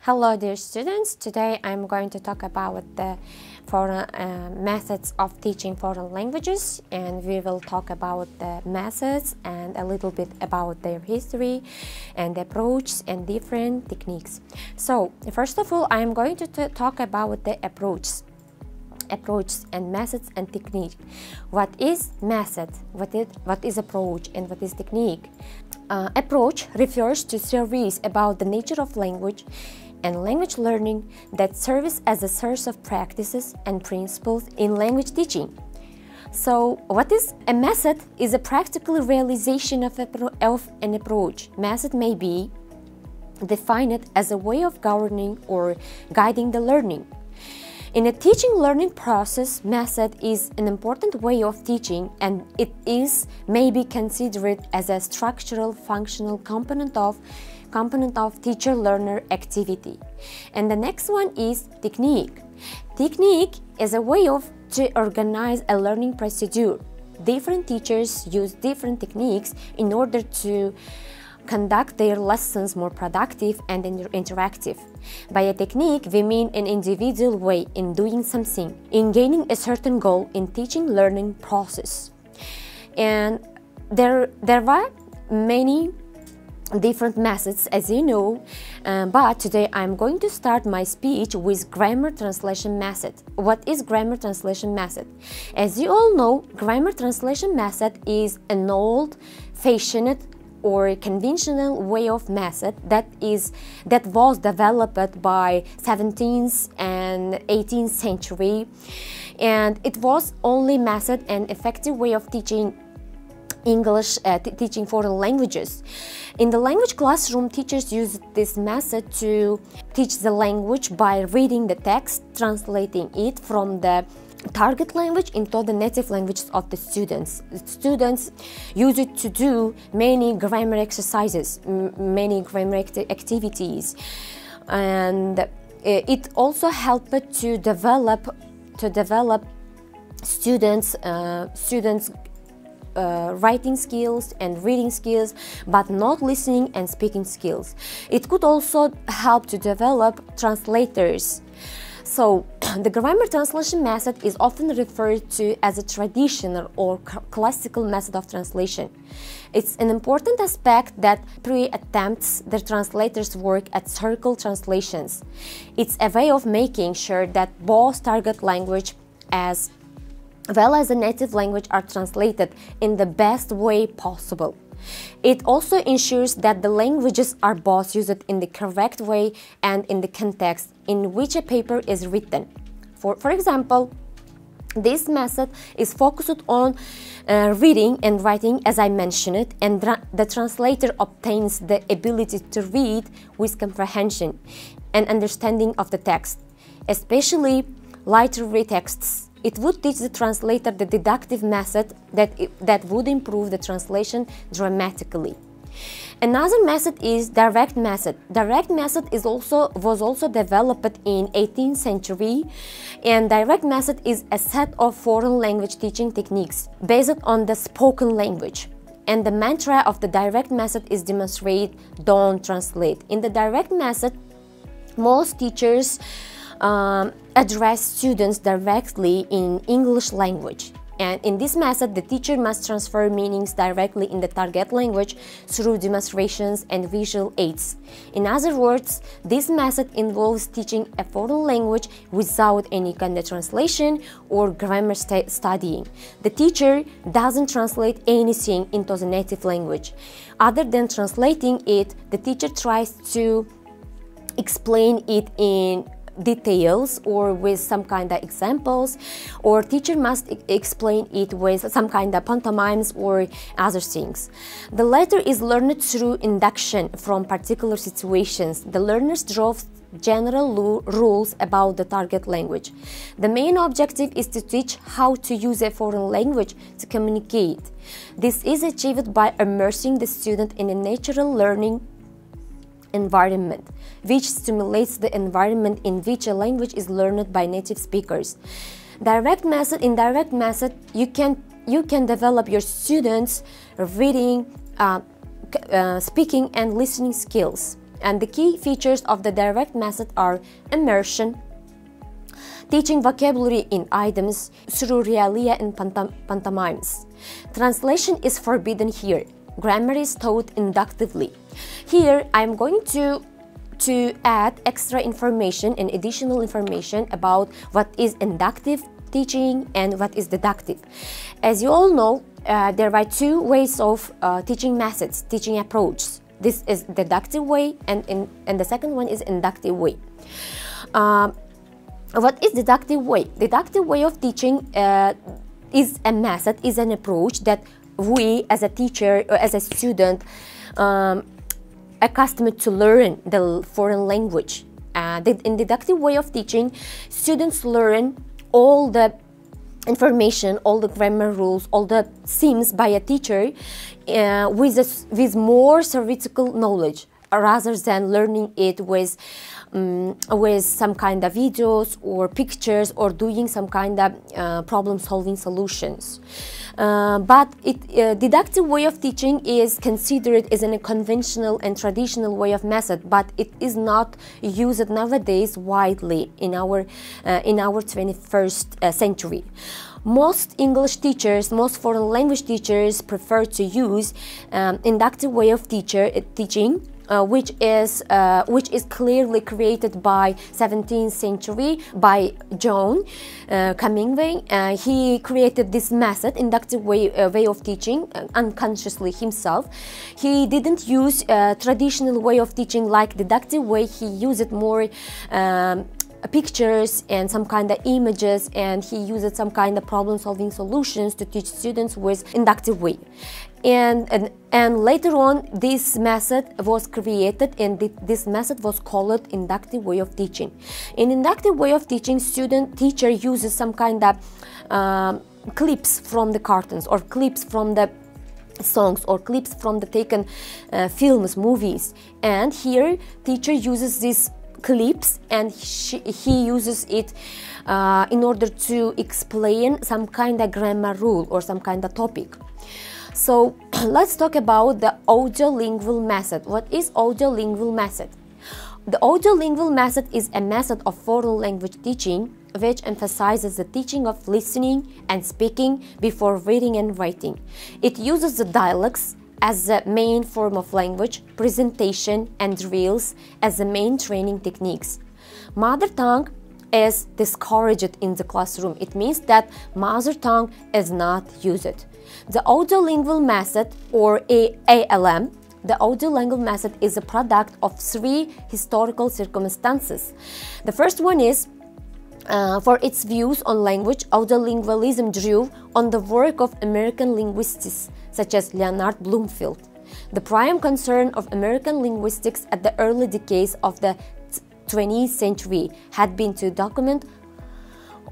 Hello dear students, today I'm going to talk about the foreign methods of teaching foreign languages, and we will talk about the methods and a little bit about their history and approach and different techniques. So first of all, I'm going to talk about the approach and methods and technique. What is method, what is approach, and what is technique? Approach refers to theories about the nature of language and language learning that serves as a source of practices and principles in language teaching. So what is a method? Is a practical realization of an approach. Method may be defined as a way of governing or guiding the learning. In a teaching learning process, method is an important way of teaching, and it is maybe considered as a structural functional component of teacher-learner activity. And the next one is technique. Technique is a way to organize a learning procedure. Different teachers use different techniques in order to conduct their lessons more productive and interactive. By a technique, we mean an individual way in doing something, in gaining a certain goal in teaching learning process. And there are many different methods, as you know, but today I'm going to start my speech with grammar translation method. What is grammar translation method? As you all know, grammar translation method is an old-fashioned or conventional way of method that was developed by 17th and 18th century, and it was only method and effective way of teaching English, teaching foreign languages. In the language classroom, teachers use this method to teach the language by reading the text, translating it from the target language into the native languages of the students. Students use it to do many grammar exercises, many grammar activities, and it also helped to develop students' writing skills and reading skills, but not listening and speaking skills. It could also help to develop translators. So, the grammar translation method is often referred to as a traditional or classical method of translation. It's an important aspect that pre-attempts the translator's work at circle translations. It's a way of making sure that both target language as well as the native language are translated in the best way possible. It also ensures that the languages are both used in the correct way and in the context in which a paper is written. For example, this method is focused on reading and writing, as I mentioned it, and the translator obtains the ability to read with comprehension and understanding of the text, especially literary texts. It would teach the translator the deductive method that would improve the translation dramatically. Another method is direct method. Direct method was also developed in 18th century, and direct method is a set of foreign language teaching techniques based on the spoken language. And the mantra of the direct method is demonstrate, don't translate. In the direct method, most teachers address students directly in English language. And in this method, the teacher must transfer meanings directly in the target language through demonstrations and visual aids. In other words, this method involves teaching a foreign language without any kind of translation or grammar studying. The teacher doesn't translate anything into the native language. Other than translating it, the teacher tries to explain it in details or with some kind of examples, or teacher must explain it with some kind of pantomimes or other things. The latter is learned through induction from particular situations. The learners draw general rules about the target language. The main objective is to teach how to use a foreign language to communicate. This is achieved by immersing the student in a natural learning environment, which stimulates the environment in which a language is learned by native speakers. In direct method, you can develop your students' reading, speaking and listening skills. And the key features of the direct method are immersion, teaching vocabulary in items through realia and pantomimes. Translation is forbidden here. Grammar is taught inductively. Here I'm going to add extra information and additional information about what is inductive teaching and what is deductive. As you all know, there are two ways of teaching methods, teaching approaches. This is deductive way, and the second one is inductive way. What is deductive way? Deductive way of teaching is a method, is an approach that we as a teacher or as a student accustomed to learn the foreign language. In deductive way of teaching, students learn all the information, all the grammar rules, all the themes by a teacher with more theoretical knowledge, rather than learning it with some kind of videos or pictures or doing some kind of problem-solving solutions. But deductive way of teaching is considered as a conventional and traditional way of method, but it is not used nowadays widely in our 21st century. Most English teachers, most foreign language teachers prefer to use inductive way of teaching, which is clearly created by 17th century by John Cummingway. He created this method, inductive way of teaching, unconsciously himself. He didn't use traditional way of teaching like deductive way. He used more pictures and some kind of images, and he used some kind of problem-solving solutions to teach students with inductive way. And later on, this method was created, and this method was called inductive way of teaching. In inductive way of teaching, teacher uses some kind of clips from the cartoons, or clips from the songs, or clips from the taken films, movies. And here, teacher uses these clips, and he uses it in order to explain some kind of grammar rule or some kind of topic. So let's talk about the audiolingual method. What is audiolingual method? The audiolingual method is a method of foreign language teaching which emphasizes the teaching of listening and speaking before reading and writing. It uses the dialects as the main form of language, presentation, and drills as the main training techniques. Mother tongue is discouraged in the classroom. It means that mother tongue is not used. The audiolingual method, or ALM, the audiolingual method is a product of three historical circumstances. The first one is for its views on language, audiolingualism drew on the work of American linguists such as Leonard Bloomfield. The prime concern of American linguistics at the early decades of the 20th century had been to document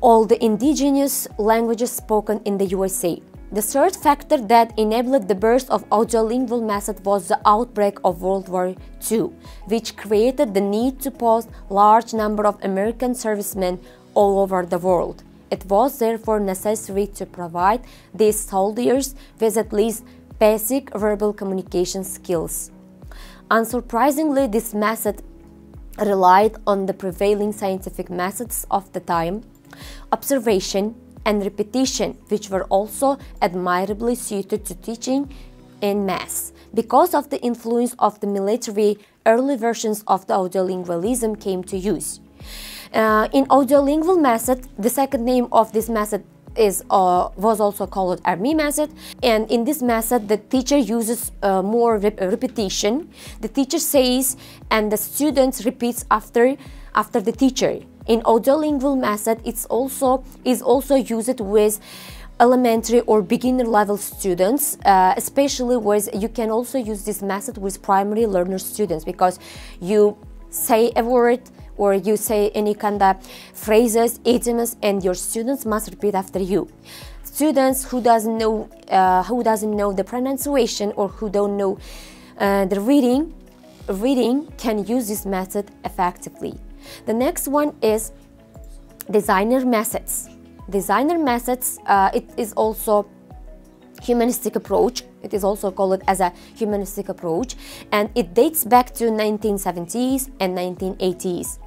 all the indigenous languages spoken in the USA. The third factor that enabled the birth of audiolingual method was the outbreak of World War II, which created the need to post large number of American servicemen all over the world. It was therefore necessary to provide these soldiers with at least basic verbal communication skills. Unsurprisingly, this method relied on the prevailing scientific methods of the time, observation and repetition, which were also admirably suited to teaching in mass. Because of the influence of the military, early versions of the audiolingualism came to use. In audiolingual method, the second name of this method was also called army method, and in this method the teacher uses more repetition. The teacher says and the students repeats after the teacher. In audiolingual method, is also used with elementary or beginner level students, especially with, you can also use this method with primary learner students, because you say a word or you say any kind of phrases, idioms, and your students must repeat after you. Students who doesn't know the pronunciation or who don't know the reading can use this method effectively. The next one is designer methods. Designer methods, it is also humanistic approach. It is also called as a humanistic approach, and it dates back to 1970s and 1980s.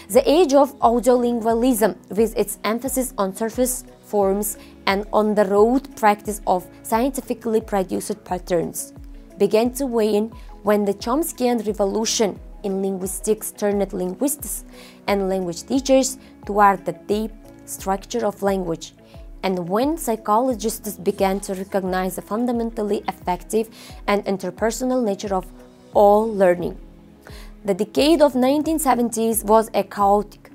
The age of audiolingualism, with its emphasis on surface forms and on the rote practice of scientifically produced patterns, began to wane when the Chomskyan revolution in linguistics turned linguists and language teachers toward the deep structure of language, and when psychologists began to recognize the fundamentally effective and interpersonal nature of all learning. The decade of 1970s was a chaotic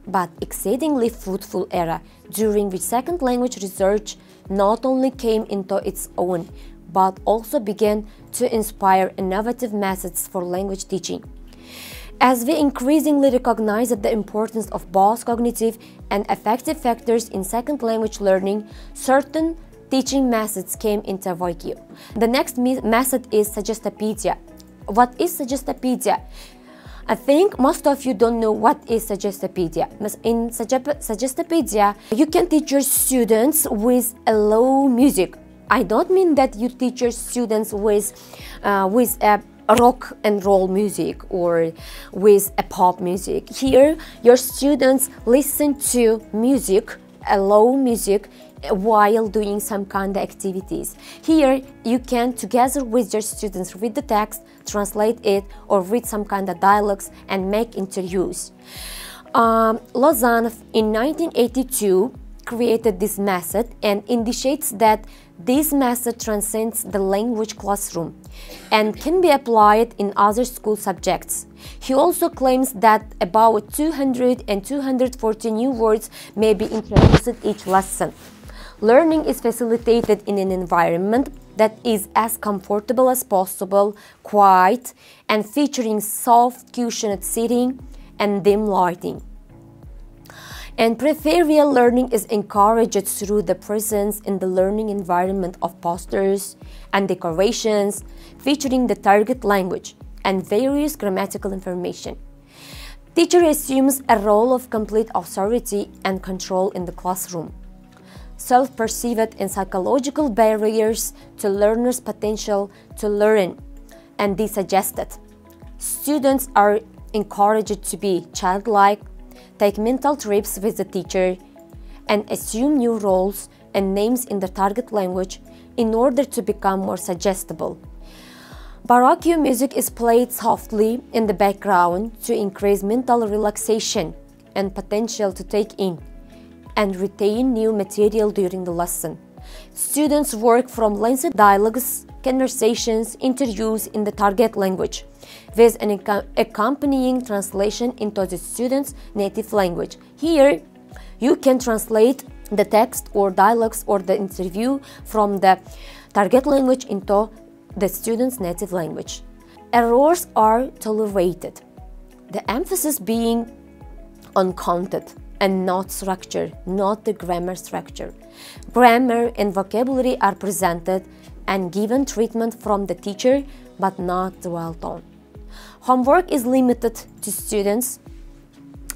but exceedingly fruitful era, during which second language research not only came into its own, but also began to inspire innovative methods for language teaching. As we increasingly recognize the importance of both cognitive and affective factors in second language learning, certain teaching methods came into vogue. The next method is Suggestopedia. What is Suggestopedia? I think most of you don't know what is Suggestopedia. In Suggestopedia, you can teach your students with a low music. I don't mean that you teach your students with a rock and roll music or with a pop music. Here, your students listen to music, a low music, while doing some kind of activities. Here, you can, together with your students, read the text, translate it, or read some kind of dialogues and make interviews. Lausanne in 1982 created this method and indicates that this method transcends the language classroom and can be applied in other school subjects. He also claims that about 200 and 240 new words may be introduced each lesson. Learning is facilitated in an environment that is as comfortable as possible, quiet, and featuring soft cushioned seating and dim lighting. And peripheral learning is encouraged through the presence in the learning environment of posters and decorations featuring the target language and various grammatical information. Teacher assumes a role of complete authority and control in the classroom. Self-perceived and psychological barriers to learners' potential to learn and de-suggested. Students are encouraged to be childlike, take mental trips with the teacher, and assume new roles and names in the target language in order to become more suggestible. Baroque music is played softly in the background to increase mental relaxation and potential to take in and retain new material during the lesson. Students work from lengthy dialogues, conversations, interviews in the target language, with an accompanying translation into the student's native language. Here, you can translate the text or dialogues or the interview from the target language into the student's native language. Errors are tolerated, the emphasis being on content and not structure, not the grammar structure. Grammar and vocabulary are presented and given treatment from the teacher, but not the well tone. Homework is limited to students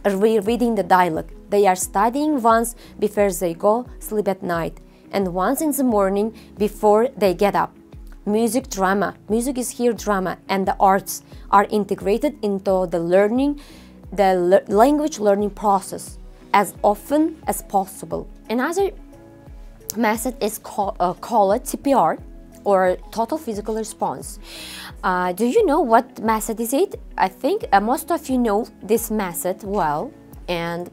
rereading the dialogue. They are studying once before they go sleep at night and once in the morning before they get up. Music, drama. Music is here drama, and the arts are integrated into the language learning process as often as possible. Another method is called TPR, or total physical response. Do you know what method is it? I think most of you know this method well, and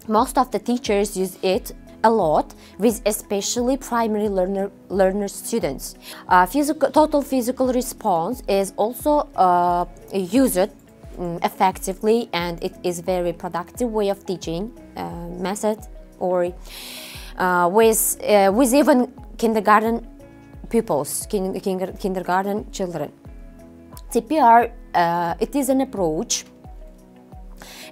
most of the teachers use it a lot, with especially primary learner students. Total physical response is also used effectively, and it is very productive way of teaching method, or with even kindergarten pupils, kindergarten children. TPR, it is an approach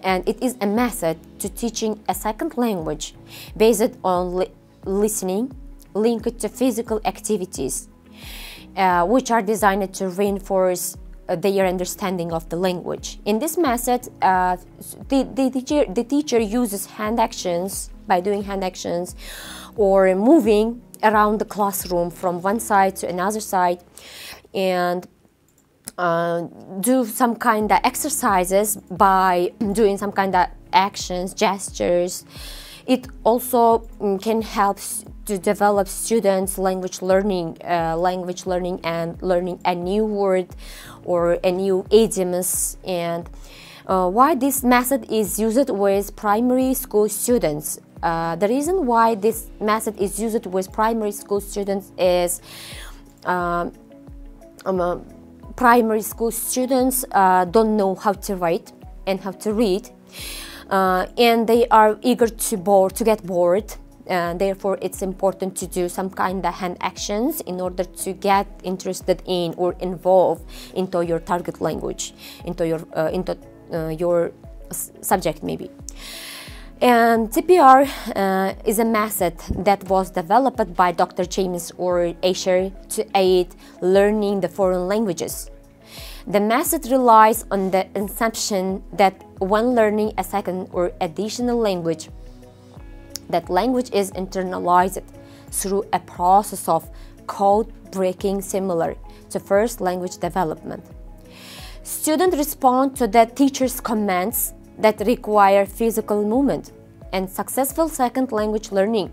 and it is a method to teaching a second language based on listening linked to physical activities, which are designed to reinforce their understanding of the language. In this method, the teacher uses hand actions, by doing hand actions or moving around the classroom from one side to another side, and do some kind of exercises by doing some kind of actions, gestures. It also can help to develop students' language learning and learning a new word or a new idioms. And why this method is used with primary school students. The reason why this method is used with primary school students is primary school students don't know how to write and how to read, and they are eager to get bored. Therefore, it's important to do some kind of hand actions in order to get interested in or involved into your target language, into your subject maybe. And TPR is a method that was developed by Dr. James or Asher to aid learning the foreign languages. The method relies on the assumption that when learning a second or additional language, that language is internalized through a process of code breaking similar to first language development. Students respond to the teacher's commands that require physical movement, and successful second language learning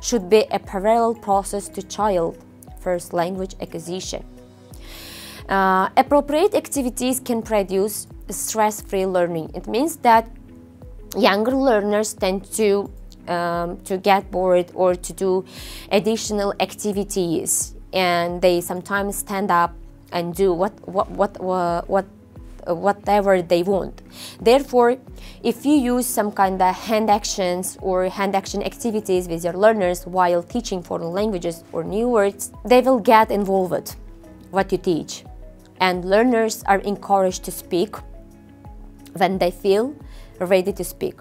should be a parallel process to child first language acquisition. Appropriate activities can produce stress-free learning. It means that younger learners tend to get bored or to do additional activities, and they sometimes stand up and do whatever they want. Therefore, if you use some kind of hand actions or hand action activities with your learners while teaching foreign languages or new words, they will get involved what you teach, and learners are encouraged to speak when they feel ready to speak.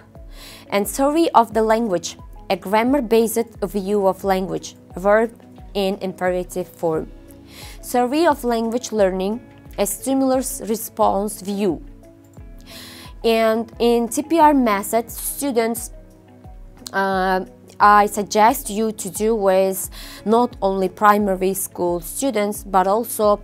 And theory of the language, a grammar-based view of language, verb in imperative form. Theory of language learning, a stimulus-response view. And in TPR method, students, I suggest you to do with not only primary school students, but also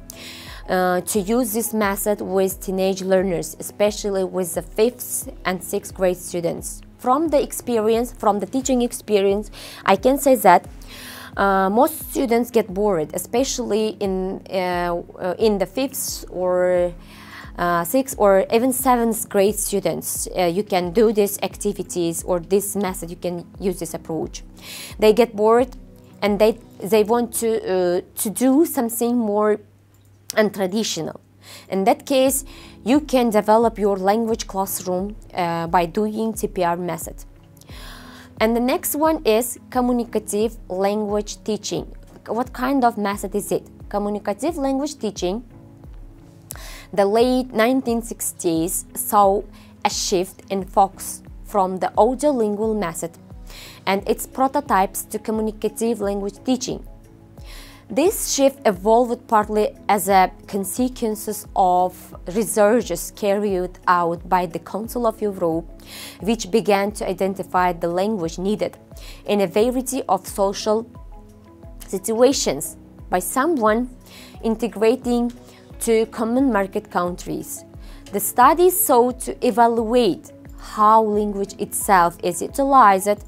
to use this method with teenage learners, especially with the 5th and 6th grade students. From the experience, from the teaching experience, I can say that most students get bored, especially in the 5th or 6th or even 7th grade students. You can do these activities or this method, you can use this approach. They get bored and they want to do something more untraditional. In that case, you can develop your language classroom by doing TPR method. And the next one is communicative language teaching. What kind of method is it? Communicative language teaching. The late 1960s saw a shift in focus from the audiolingual method and its prototypes to communicative language teaching. This shift evolved partly as a consequence of researches carried out by the Council of Europe, which began to identify the language needed in a variety of social situations by someone integrating to common market countries. The study sought to evaluate how language itself is utilized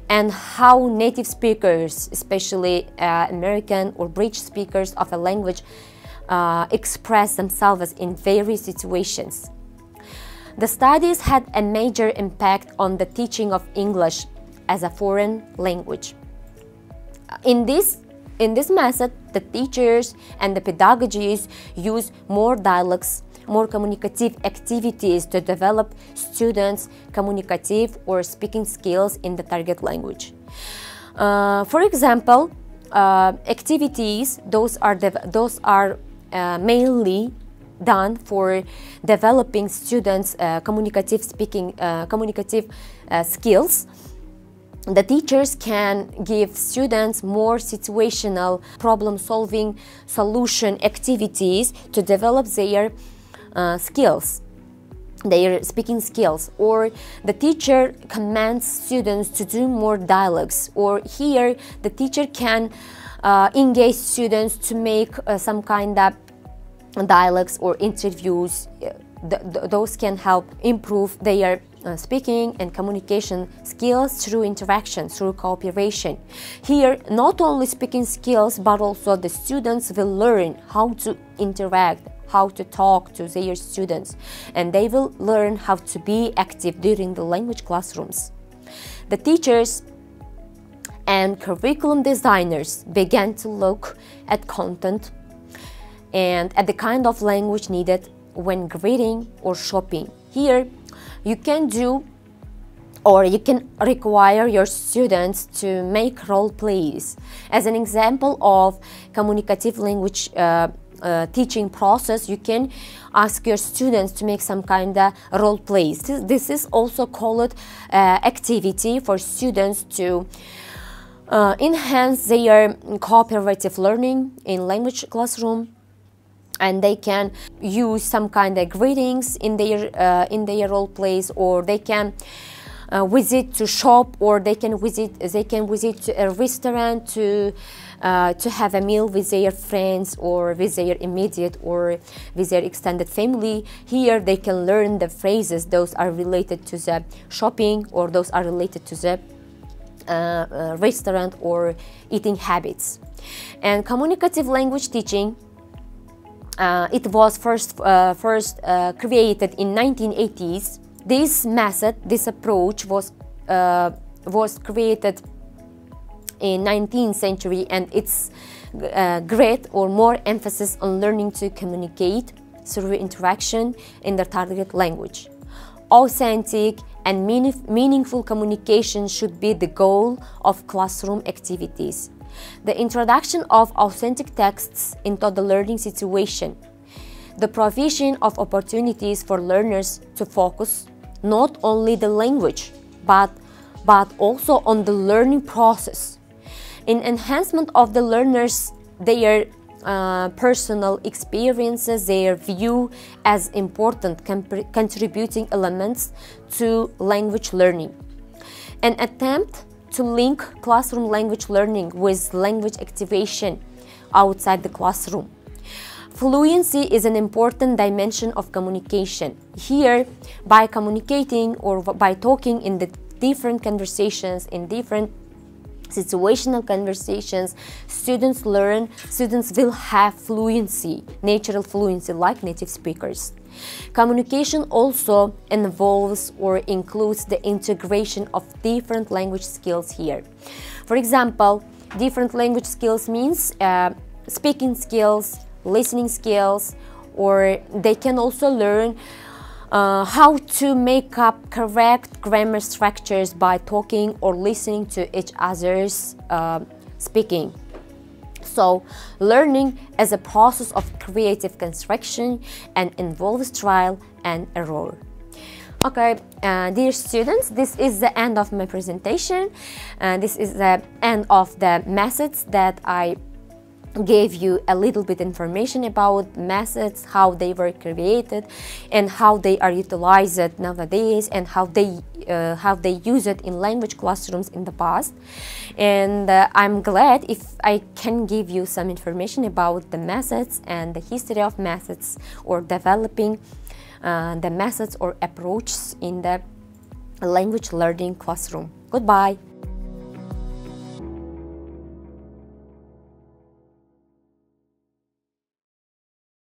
and how native speakers, especially American or British speakers of a language, express themselves in various situations. The studies had a major impact on the teaching of English as a foreign language. In this method, the teachers and the pedagogies use more dialogues, more communicative activities to develop students' communicative or speaking skills in the target language. For example, activities, those are mainly done for developing students' communicative skills. The teachers can give students more situational problem-solving solution activities to develop their skills. their speaking skills, or the teacher commands students to do more dialogues, or here the teacher can engage students to make some kind of dialogues or interviews. Those can help improve their speaking and communication skills through interaction, through cooperation. Here, not only speaking skills, but also the students will learn how to interact, how to talk to their students, and they will learn how to be active during the language classrooms. The teachers and curriculum designers began to look at content and at the kind of language needed when grading or shopping. Here, you can do, or you can require your students to make role plays. As an example of communicative language teaching process, you can ask your students to make some kind of role plays. This is also called activity for students to enhance their cooperative learning in language classroom, and they can use some kind of greetings in their role plays, or they can visit to shop, or they can visit to a restaurant to have a meal with their friends, or with their immediate or with their extended family. Here they can learn the phrases those are related to the shopping, or those are related to the restaurant or eating habits. And communicative language teaching, it was first created in 1980s. This method, this approach was created in 19th century, and it's great or more emphasis on learning to communicate through interaction in the target language. Authentic and meaningful communication should be the goal of classroom activities. The introduction of authentic texts into the learning situation, the provision of opportunities for learners to focus not only the language but also on the learning process, in enhancement of the learners, their personal experiences, their view as important contributing elements to language learning. An attempt to link classroom language learning with language activation outside the classroom. Fluency is an important dimension of communication. Here, by communicating or by talking in the different conversations, in different situational conversations, students will have fluency, natural fluency, like native speakers. Communication also involves or includes the integration of different language skills here. For example, different language skills means speaking skills, listening skills, or they can also learn how to make up correct grammar structures by talking or listening to each other's speaking. So, learning is a process of creative construction and involves trial and error. Okay, dear students, this is the end of my presentation. This is the end of the methods that I gave you a little bit information about methods, how they were created and how they are utilized nowadays, and how they use it in language classrooms in the past. And I'm glad if I can give you some information about the methods and the history of methods, or developing the methods or approaches in the language learning classroom. Goodbye.